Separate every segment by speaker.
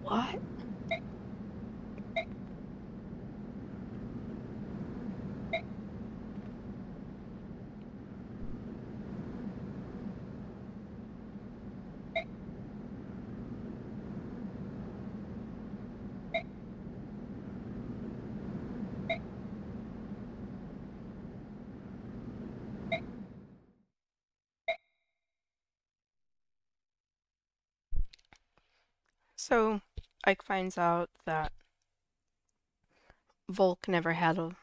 Speaker 1: What? So Ike finds out that Volk never had a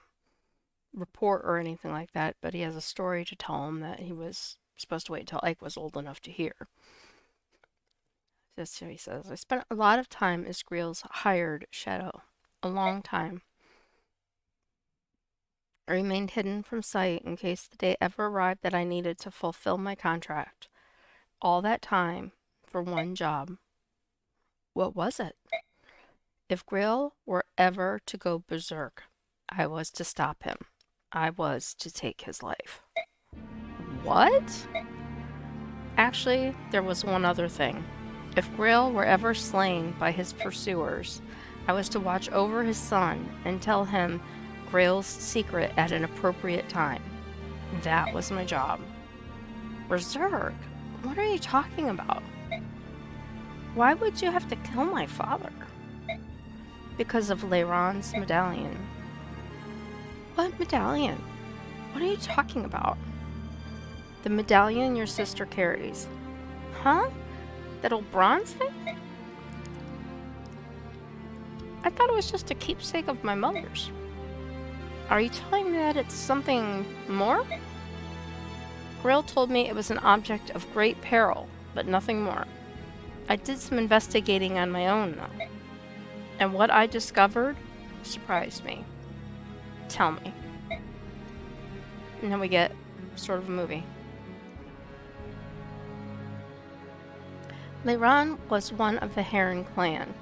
Speaker 1: report or anything like that, but he has a story to tell him that he was supposed to wait until Ike was old enough to hear. That's what he says. I spent a lot of time as Greel's hired shadow. A long time. I remained hidden from sight in case the day ever arrived that I needed to fulfill my contract. All that time for one job. What was it? If Greel were ever to go berserk, I was to stop him. I was to take his life. What? Actually, there was one other thing. If Greel were ever slain by his pursuers, I was to watch over his son and tell him Grail's secret at an appropriate time. That was my job. Berserk? What are you talking about? Why would you have to kill my father? Because of Leiron's medallion. What medallion? What are you talking about? The medallion your sister carries. Huh? That old bronze thing? I thought it was just a keepsake of my mother's. Are you telling me that it's something more? Grail told me it was an object of great peril, but nothing more. I did some investigating on my own, though. And what I discovered surprised me. Tell me. And then we get sort of a movie. Leiron was one of the Heron clan,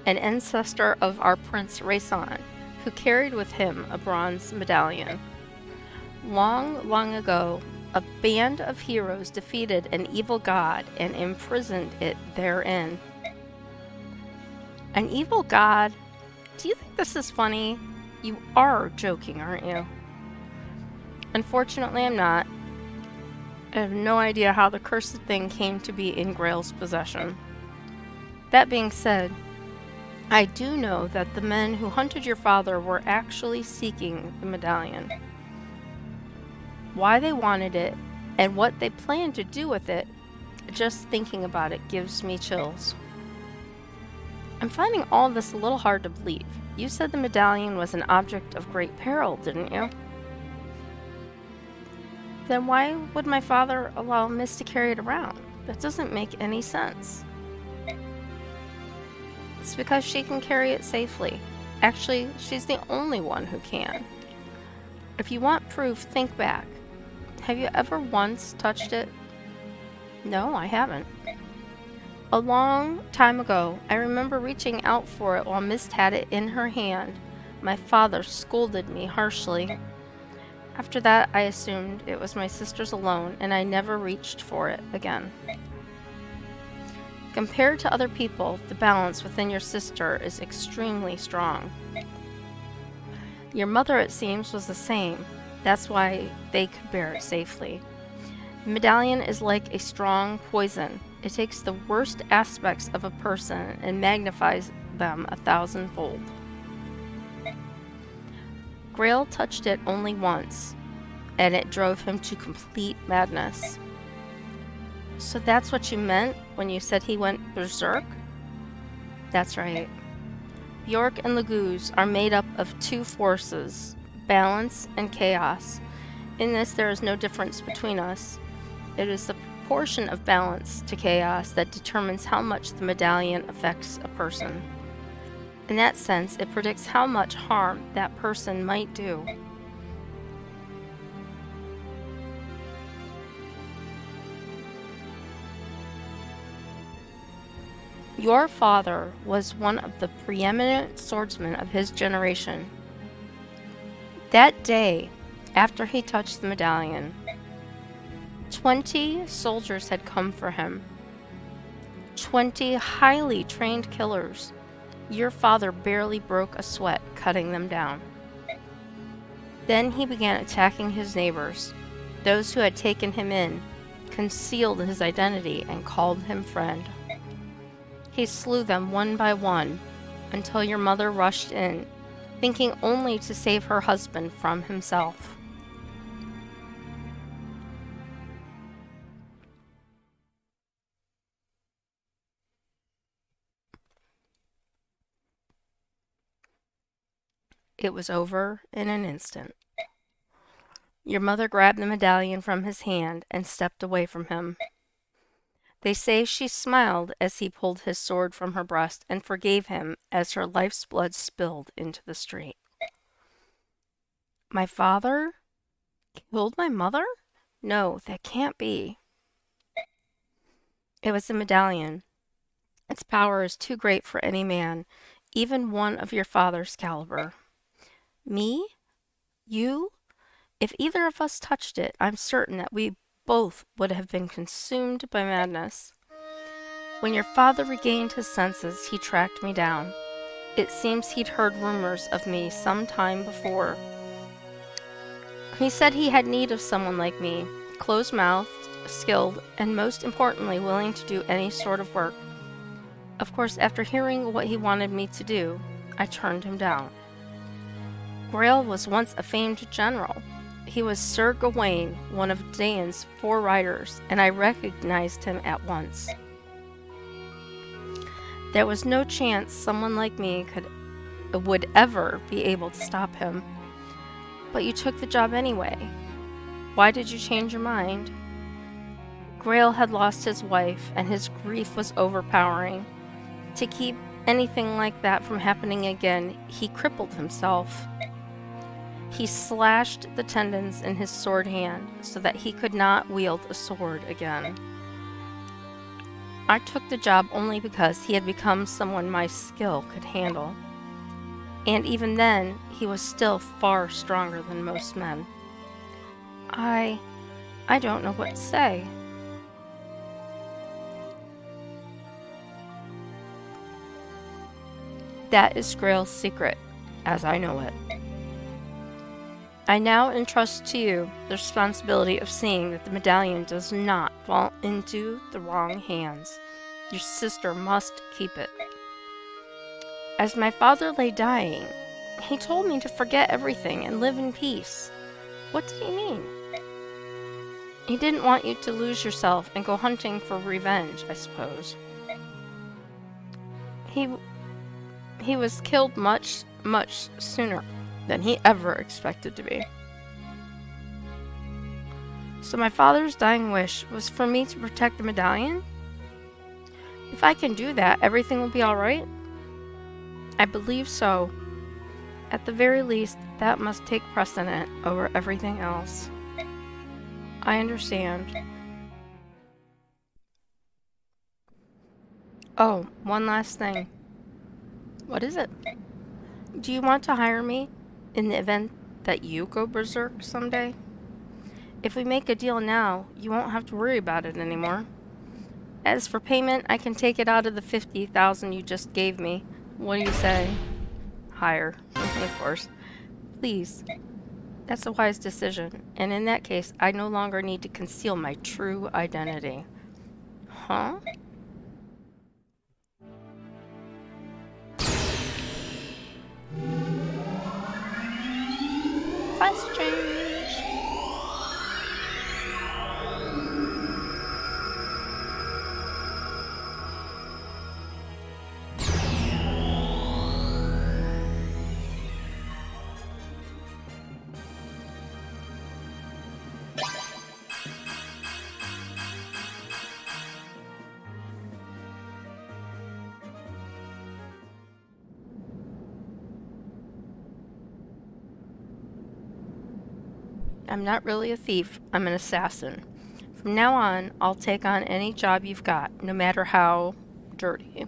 Speaker 1: an ancestor of our Prince Rayson, who carried with him a bronze medallion. Long, long ago, a band of heroes defeated an evil god and imprisoned it therein. An evil god? Do you think this is funny? You are joking, aren't you? Unfortunately, I'm not. I have no idea how the cursed thing came to be in Grail's possession. That being said, I do know that the men who hunted your father were actually seeking the medallion. Why they wanted it, and what they planned to do with it, just thinking about it gives me chills. I'm finding all this a little hard to believe. You said the medallion was an object of great peril, didn't you? Then why would my father allow Miss to carry it around? That doesn't make any sense. It's because she can carry it safely. Actually, she's the only one who can. If you want proof, think back. Have you ever once touched it? No, I haven't. A long time ago, I remember reaching out for it while Miss had it in her hand. My father scolded me harshly. After that, I assumed it was my sister's alone, and I never reached for it again. Compared to other people, the balance within your sister is extremely strong. Your mother, it seems, was the same. That's why they could bear it safely. The medallion is like a strong poison. It takes the worst aspects of a person and magnifies them 1,000-fold. Grail touched it only once, and it drove him to complete madness. So that's what you meant when you said he went berserk? That's right. Bjork and Laguz are made up of two forces, balance and chaos. In this, there is no difference between us. It is the proportion of balance to chaos that determines how much the medallion affects a person. In that sense, it predicts how much harm that person might do. Your father was one of the preeminent swordsmen of his generation. That day, after he touched the medallion, 20 soldiers had come for him. 20 highly trained killers, Your father barely broke a sweat cutting them down. Then he began attacking his neighbors, those who had taken him in, concealed his identity, and called him friend. He slew them one by one until your mother rushed in, thinking only to save her husband from himself. It was over in an instant. Your mother grabbed the medallion from his hand and stepped away from him. They say she smiled as he pulled his sword from her breast and forgave him as her life's blood spilled into the street. My father killed my mother? No, that can't be. It was the medallion. Its power is too great for any man, even one of your father's caliber. Me? You? If either of us touched it, I'm certain that we both would have been consumed by madness. When your father regained his senses, he tracked me down. It seems he'd heard rumors of me some time before. He said he had need of someone like me, close-mouthed, skilled, and most importantly, willing to do any sort of work. Of course, after hearing what he wanted me to do, I turned him down. Grail was once a famed general. He was Sir Gawain, one of Dane's 4 riders, and I recognized him at once. There was no chance someone like me would ever be able to stop him. But you took the job anyway. Why did you change your mind? Grail had lost his wife, and his grief was overpowering. To keep anything like that from happening again, he crippled himself. He slashed the tendons in his sword hand so that he could not wield a sword again. I took the job only because he had become someone my skill could handle. And even then, he was still far stronger than most men. I don't know what to say. That is Grail's secret, as I know it. I now entrust to you the responsibility of seeing that the medallion does not fall into the wrong hands. Your sister must keep it. As my father lay dying, he told me to forget everything and live in peace. What did he mean? He didn't want you to lose yourself and go hunting for revenge, I suppose. He was killed much, much sooner than he ever expected to be. So my father's dying wish was for me to protect the medallion? If I can do that, everything will be alright? I believe so. At the very least, that must take precedent over everything else. I understand. Oh, one last thing. What is it? Do you want to hire me in the event that you go berserk someday? If we make a deal now, you won't have to worry about it anymore. As for payment, I can take it out of the 50,000 you just gave me. What do you say? Hire, of course. Please. That's a wise decision, and in that case, I no longer need to conceal my true identity. Huh? Fast change. I'm not really a thief, I'm an assassin. From now on, I'll take on any job you've got, no matter how dirty.